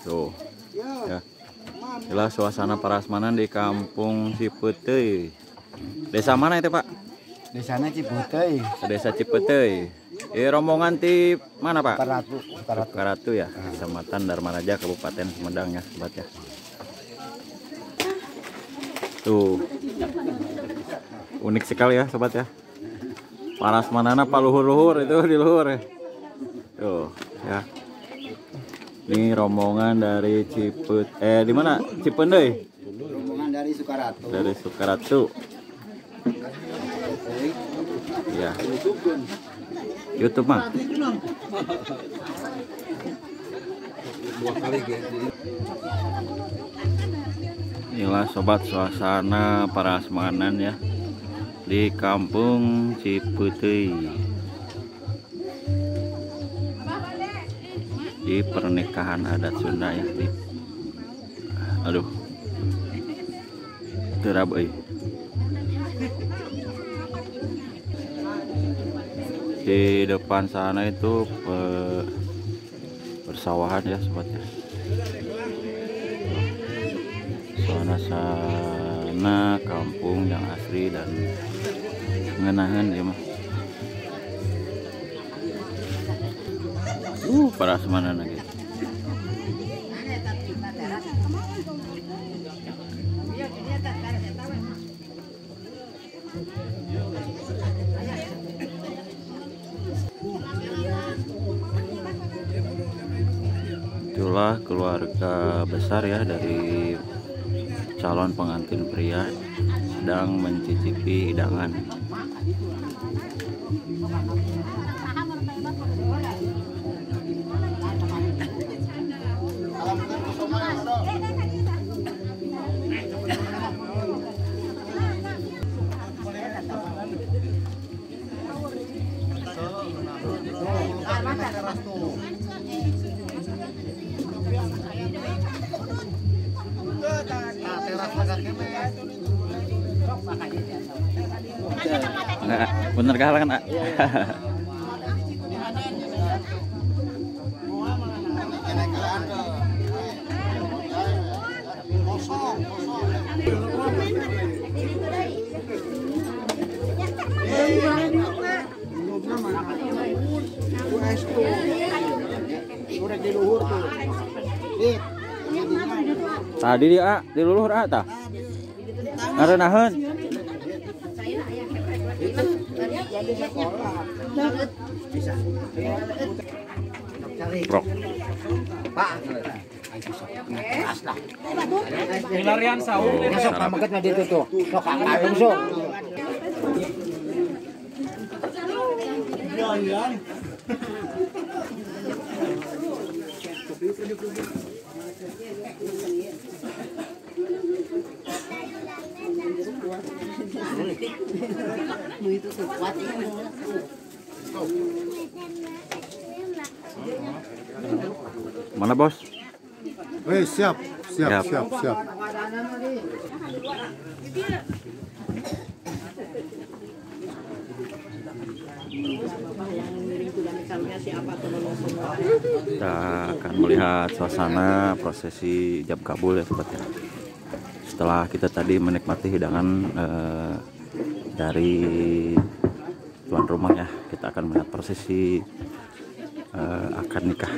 Tuh, ya. Inilah suasana prasmanan di Kampung Cipeteuy. Desa mana itu, Pak? Desanya Cipeteuy. Desa Cipeteuy. Rombongan ti mana, Pak? Sukaratu ya, Kecamatan Dharmaraja, Kabupaten Sumedang ya, sobat ya. Tuh, unik sekali ya, sobat ya. Prasmanana Pak luhur-luhur itu di luhur ya. Tuh, ya. Ini rombongan dari di mana? Cipeteuy. Rombongan dari Sukaratu. Dari Sukaratu. Ya. YouTube mah. Inilah sobat suasana prasmanan ya di Kampung Cipeteuy. Di pernikahan adat Sunda ya di Terabai. Di depan sana itu persawahan ya sobatnya. Sana kampung yang asri dan mengenahan ya mah. Prasmanan lagi. Itulah keluarga besar ya dari calon pengantin pria sedang mencicipi hidangan. Nah, bener kalah kan? Tadi dia di luhur tah. Ngarenaheun. Prok. Milarian saung besok pamagetna ditu tuh. Sok angkat sok. Mana bos? Siap. Kita akan melihat suasana prosesi ijab kabul ya sobat ya. Setelah kita tadi menikmati hidangan dari tuan rumah ya, kita akan melihat prosesi akad nikah.